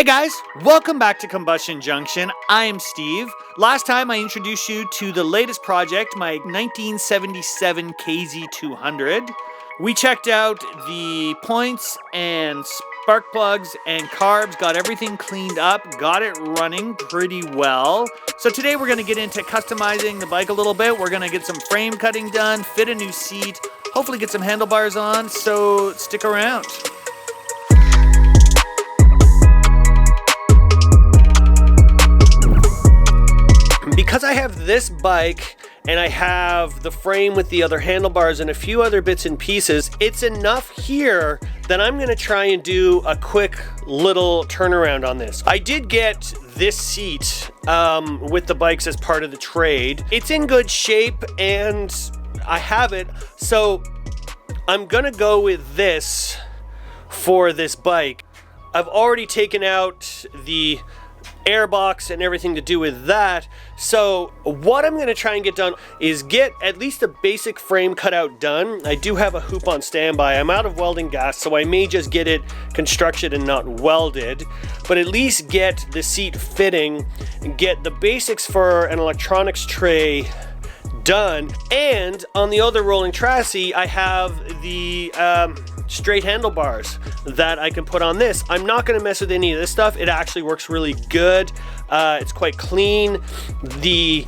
Hey guys, welcome back to Combustion Junction. I am Steve. Last time I introduced you to the latest project, my 1977 KZ200. We checked out the points and spark plugs and carbs, got everything cleaned up, got it running pretty well. So today we're going to get into customizing the bike a little bit. We're going to get some frame cutting done, fit a new seat, hopefully get some handlebars on, so stick around. Because I have this bike and I have the frame with the other handlebars and a few other bits and pieces, it's enough here that I'm going to try and do a quick little turnaround on this. I did get this seat with the bikes as part of the trade. It's in good shape and I have it, so I'm going to go with this for this bike. I've already taken out the airbox and everything to do with that. So what I'm going to try and get done is get at least a basic frame cutout done. I do have a hoop on standby. I'm out of welding gas, so I may just get it constructed and not welded, but at least get the seat fitting and get the basics for an electronics tray done. And on the other rolling chassis, I have the straight handlebars that I can put on this. I'm not going to mess with any of this stuff. It actually works really good. It's quite clean. The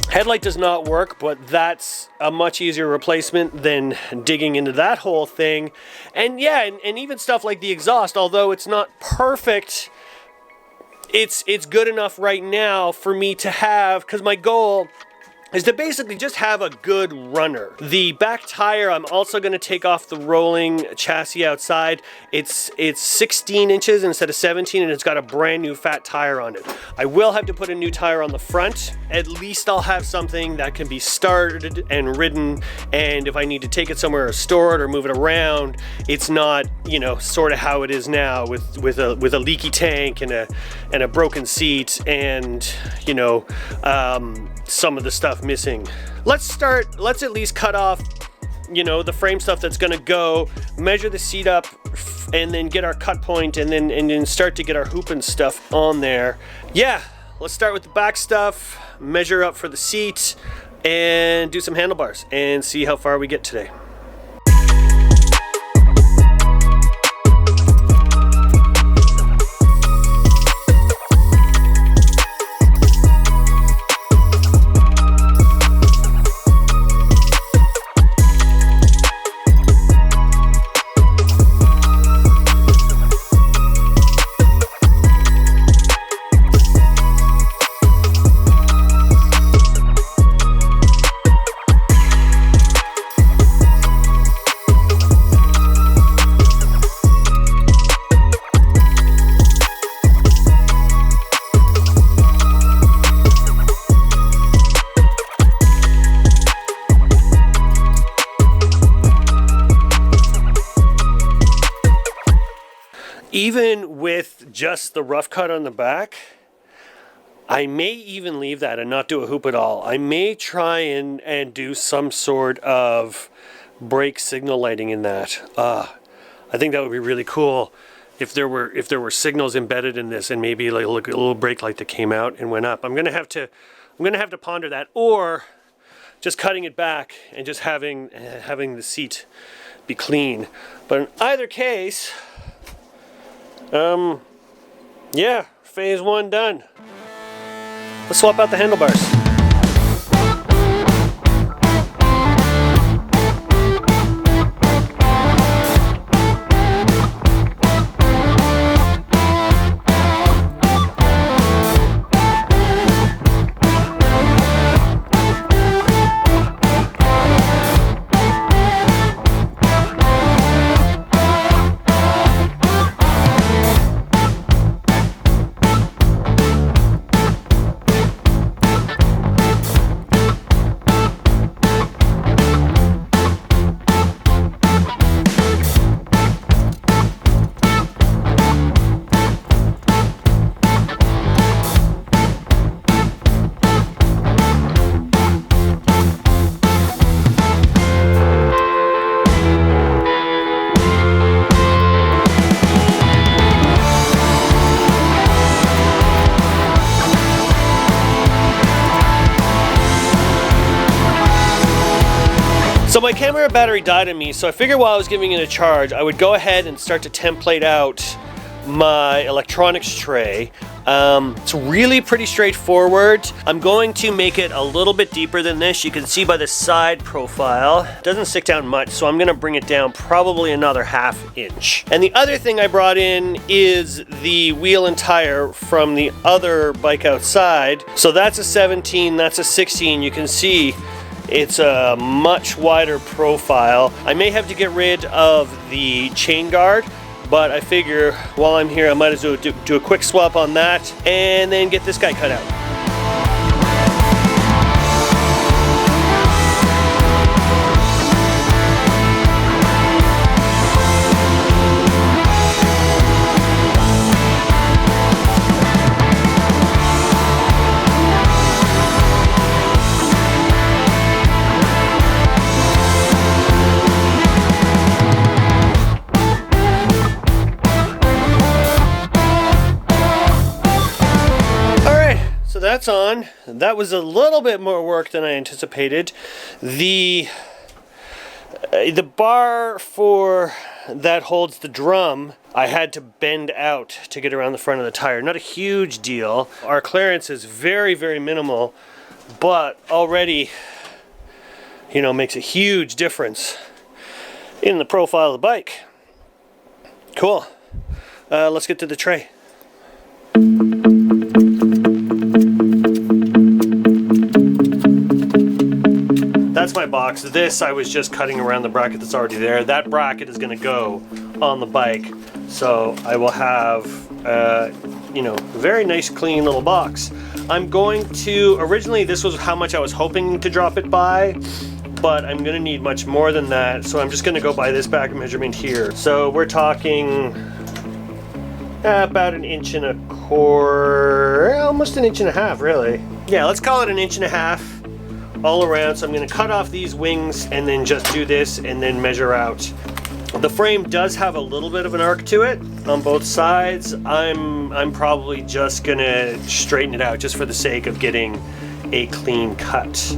headlight does not work, but that's a much easier replacement than digging into that whole thing. And yeah, and even stuff like the exhaust, although it's not perfect, it's good enough right now for me to have, because my goal is to basically just have a good runner. The back tire, I'm also going to take off the rolling chassis outside. It's 16 inches instead of 17, and it's got a brand new fat tire on it. I will have to put a new tire on the front. At least I'll have something that can be started and ridden, and if I need to take it somewhere or store it or move it around, it's not, you know, sort of how it is now with a leaky tank and a broken seat and, you know, some of the stuff missing. Let's at least cut off, you know, the frame stuff that's gonna go, measure the seat up, and then get our cut point, and then start to get our hoop and stuff on there. Yeah, let's start with the back stuff, measure up for the seat, and do some handlebars, and see how far we get today. Even with just the rough cut on the back, I may even leave that and not do a hoop at all. I may try and do some sort of brake signal lighting in that. I think that would be really cool if there were signals embedded in this, and maybe like a little brake light that came out and went up. I'm gonna have to ponder that, or just cutting it back and just having the seat be clean. But in either case, yeah, phase one done. Let's swap out the handlebars. So my camera battery died on me, so I figured while I was giving it a charge, I would go ahead and start to template out my electronics tray. It's really pretty straightforward. I'm going to make it a little bit deeper than this. You can see by the side profile, it doesn't stick down much, so I'm gonna bring it down probably another ½ inch. And the other thing I brought in is the wheel and tire from the other bike outside. So that's a 17, that's a 16. You can see it's a much wider profile. I may have to get rid of the chain guard, but I figure while I'm here, I might as well do a quick swap on that and then get this guy cut out. That's on. That was a little bit more work than I anticipated. The bar for that holds the drum, I had to bend out to get around the front of the tire. Not a huge deal. Our clearance is very, very minimal, but already, you know, makes a huge difference in the profile of the bike. Cool. Let's get to the tray. That's my box. This I was just cutting around the bracket that's already there. That bracket is going to go on the bike, so I will have you know, a very nice clean little box. I'm going to, originally this was how much I was hoping to drop it by, but I'm going to need much more than that, so I'm just going to go by this back measurement here. So we're talking about 1.25 inches, almost 1.5 inches really. Yeah, let's call it 1.5 inches all around. So I'm going to cut off these wings and then just do this and then measure out. The frame does have a little bit of an arc to it on both sides. I'm probably just gonna straighten it out just for the sake of getting a clean cut.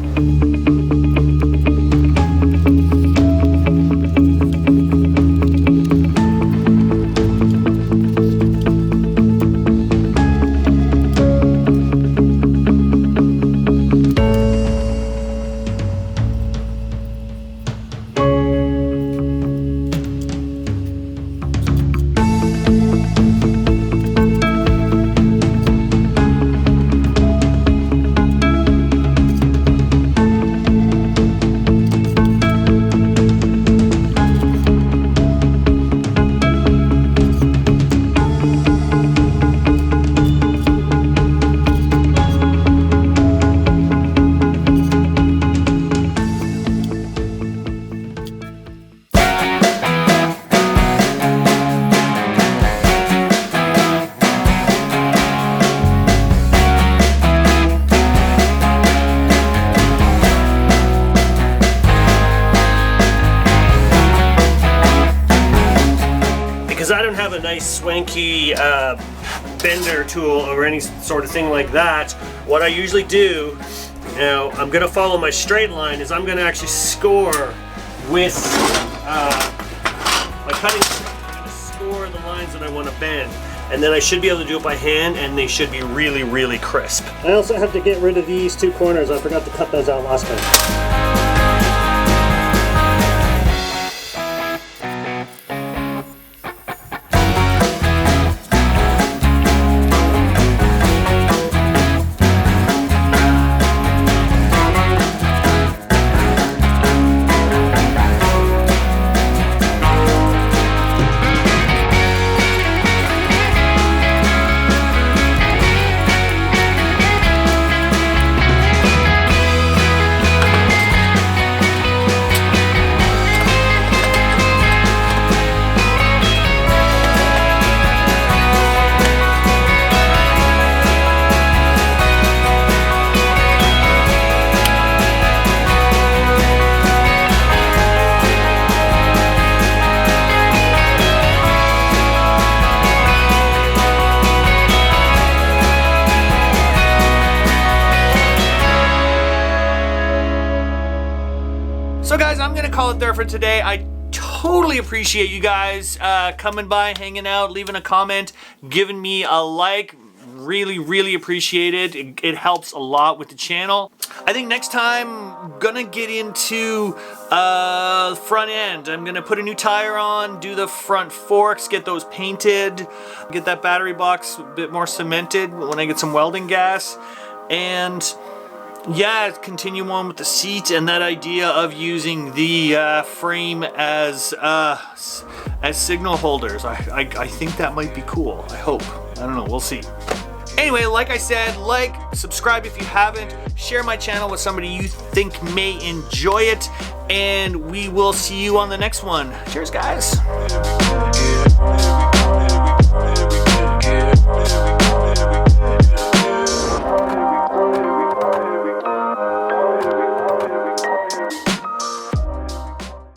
Because I don't have a nice swanky bender tool or any sort of thing like that, what I usually do, now I'm going to follow my straight line, is I'm going to actually score with my cutting tool. I'm going to score the lines that I want to bend, and then I should be able to do it by hand, and they should be really, really crisp. I also have to get rid of these two corners. I forgot to cut those out last time. call it there for today. I totally appreciate you guys coming by, hanging out, leaving a comment, giving me a like. Really appreciate it. It helps a lot with the channel. I think next time I'm gonna get into front end. I'm gonna put a new tire on, do the front forks, get those painted, get that battery box a bit more cemented when I get some welding gas, and yeah, continue on with the seat and that idea of using the frame as signal holders. I think that might be cool. I hope. I don't know. We'll see. Anyway, like I said, like, subscribe if you haven't, share my channel with somebody you think may enjoy it, and we will see you on the next one. Cheers, guys.